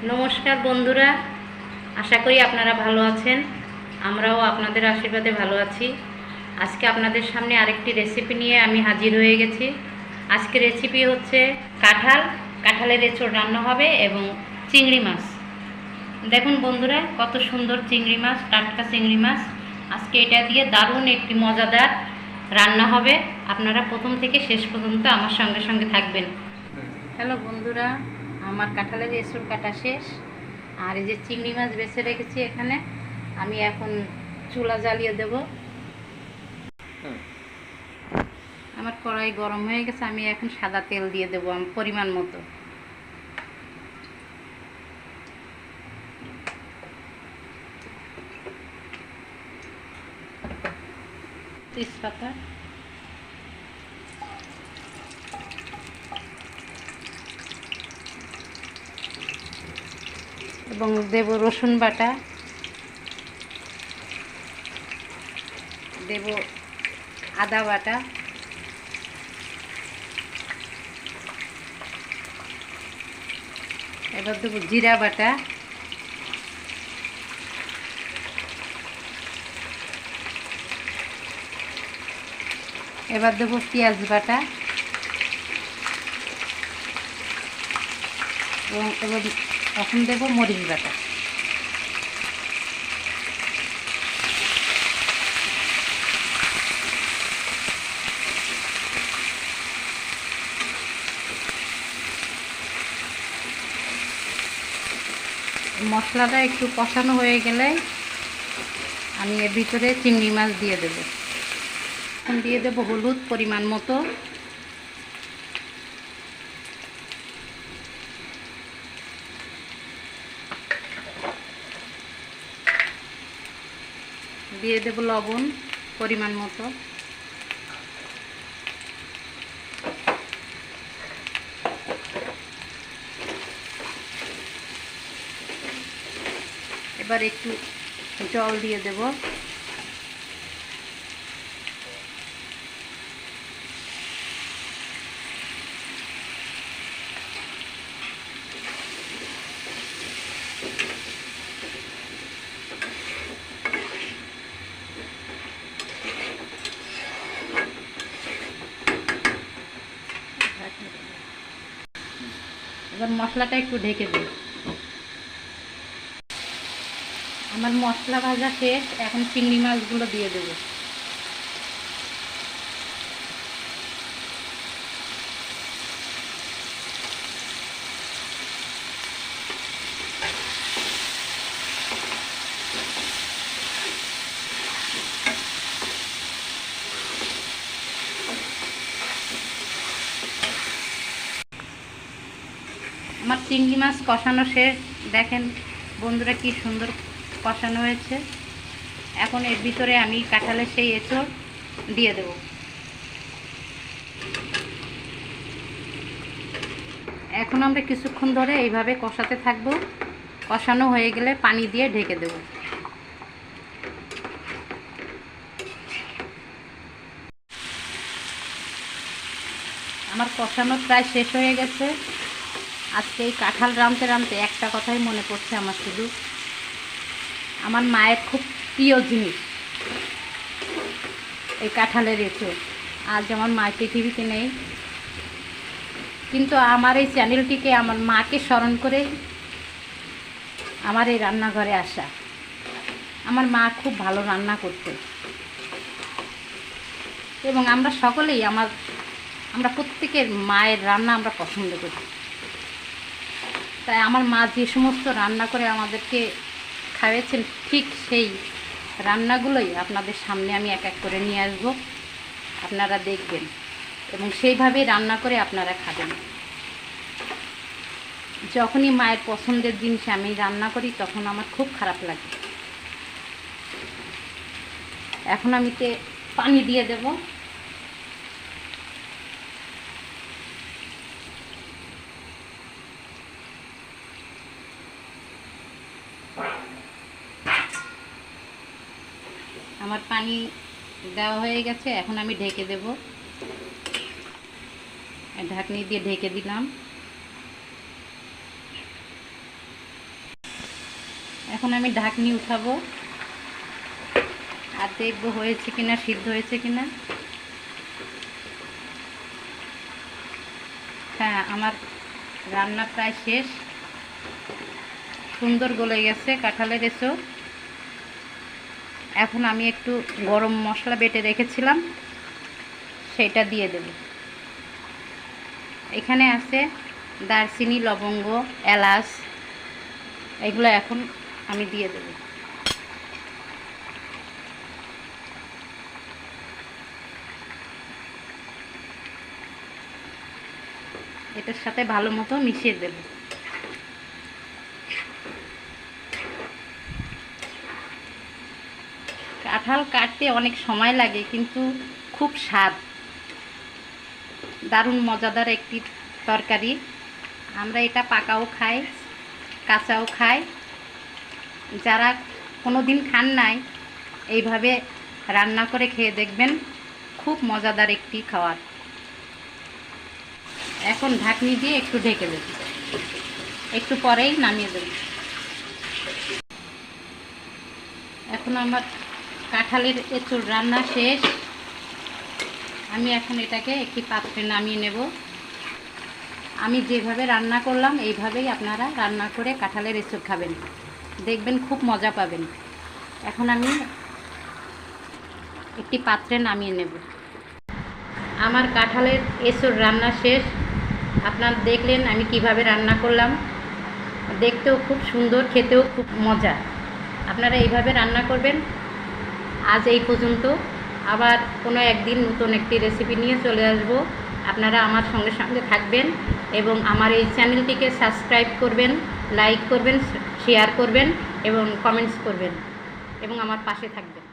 নমস্কার বন্ধুরা, আশা করি আপনারা ভালো আছেন। আমরাও আপনাদের আশীর্বাদে ভালো আছি। আজকে আপনাদের সামনে আরেকটি রেসিপি নিয়ে আমি হাজির হয়ে গেছি। আজকে রেসিপি হচ্ছে কাঁঠালের এঁচোড় রান্না হবে এবং চিংড়ি মাছ। দেখুন বন্ধুরা, কত সুন্দর চিংড়ি মাছ, টাটকা চিংড়ি মাছ। আজকে এটা দিয়ে দারুণ একটি মজাদার রান্না হবে। আপনারা প্রথম থেকে শেষ পর্যন্ত আমার সঙ্গে সঙ্গে থাকবেন। হ্যালো বন্ধুরা, আমার কাঁঠালের এঁচোড় কাটা শেষ। আর এই যে চিংড়ি মাছ বেছে রেখেছি এখানে, আমি এখন চুলা জ্বালিয়ে দেব। আমার কড়াই গরম হয়ে গেছে, আমি এখন সাদা তেল দিয়ে দেবো পরিমাণ মতো। তেজপাতা এবং দেব রসুন বাটা, দেব আদা বাটা, এবার দেবো জিরা বাটা, এবার দেবো পেঁয়াজ বাটা এবং এখন দেবো মরিচ বাটা। মশলাটা একটু কষানো হয়ে গেলে আমি এর ভিতরে চিংড়ি মাছ দিয়ে দেব। এখন দিয়ে দেব হলুদ পরিমাণ মতো, দিয়ে দেব লবণ পরিমাণ মতো, এবার একটু জল দিয়ে দেব। এবার মশলাটা একটু ঢেকে দেব। আমার মশলা ভাজা শেষ, এখন চিংড়ি মাছগুলো দিয়ে দেব। আমার চিংড়ি মাছ কষানো শেষ, দেখেন বন্ধুরা কি সুন্দর কষানো হয়েছে। এখন এর ভিতরে আমি কাঁঠালের সেই এঁচোড় দিয়ে দেব। এখন আমরা কিছুক্ষণ ধরে এইভাবে কষাতে থাকব। কষানো হয়ে গেলে পানি দিয়ে ঢেকে দেব। আমার কষানো প্রায় শেষ হয়ে গেছে। আজকে এই কাঁঠাল রাঁধতে রাঁধতে একটা কথাই মনে পড়ছে আমার, শুধু আমার মায়ের খুব প্রিয় জিনিস এই কাঁঠালের এঁচোড়। আজ আমার মা পৃথিবীতে নেই, কিন্তু আমার এই চ্যানেলটিকে আমার মাকে স্মরণ করে আমার এই রান্নাঘরে আসা। আমার মা খুব ভালো রান্না করতে এবং আমরা সকলেই আমরা প্রত্যেকের মায়ের রান্না আমরা পছন্দ করি। তাই আমার মা যে সমস্ত রান্না করে আমাদেরকে খাওয়াচ্ছেন, ঠিক সেই রান্নাগুলোই আপনাদের সামনে আমি এক এক করে নিয়ে আসব। আপনারা দেখবেন এবং সেইভাবেই রান্না করে আপনারা খাবেন। যখনই মায়ের পছন্দের জিনিস আমি রান্না করি তখন আমার খুব খারাপ লাগে। এখন আমি পানি দিয়ে দেব। আমার পানি দেওয়া হয়ে গেছে, এখন আমি ঢেকে দেব। ঢাকনি দিয়ে ঢেকে দিলাম। এখন আমি ঢাকনি উঠাবো আর দেখবো হয়েছে কিনা, সিদ্ধ হয়েছে কিনা। হ্যাঁ, আমার রান্না প্রায় শেষ, সুন্দর গলে গেছে কাঁঠালের এঁচোড়। এখন আমি একটু গরম মশলা বেটে রেখেছিলাম, সেটা দিয়ে দেব। এখানে আছে দারচিনি, লবঙ্গ, এলাচ, এগুলো এখন আমি দিয়ে দেব। এটার সাথে ভালো মতো মিশিয়ে দেব। কাঁঠাল কাটতে অনেক সময় লাগে, কিন্তু খুব স্বাদ, দারুণ মজাদার একটি তরকারি। আমরা এটা পাকাও খাই, কাঁচাও খাই। যারা কোনো দিন খান নাই, এইভাবে রান্না করে খেয়ে দেখবেন, খুব মজাদার একটি খাবার। এখন ঢাকনি দিয়ে একটু ঢেকে দেব, একটু পরেই নামিয়ে দেব। এখন আমার কাঁঠালের এঁচোড় রান্না শেষ। আমি এখন এটাকে একটি পাত্রে নামিয়ে নেব। আমি যেভাবে রান্না করলাম এইভাবেই আপনারা রান্না করে কাঁঠালের এঁচোড় খাবেন, দেখবেন খুব মজা পাবেন। এখন আমি একটি পাত্রে নামিয়ে নেব। আমার কাঁঠালের এঁচোড় রান্না শেষ। আপনারা দেখলেন আমি কিভাবে রান্না করলাম, দেখতেও খুব সুন্দর, খেতেও খুব মজা। আপনারা এইভাবে রান্না করবেন। আজ এই পর্যন্ত, আবার কোনো একদিন নতুন একটি রেসিপি নিয়ে চলে আসব। আপনারা আমার সঙ্গে সঙ্গে থাকবেন এবং আমার এই চ্যানেলটিকে সাবস্ক্রাইব করবেন, লাইক করবেন, শেয়ার করবেন এবং কমেন্টস করবেন এবং আমার পাশে থাকবেন।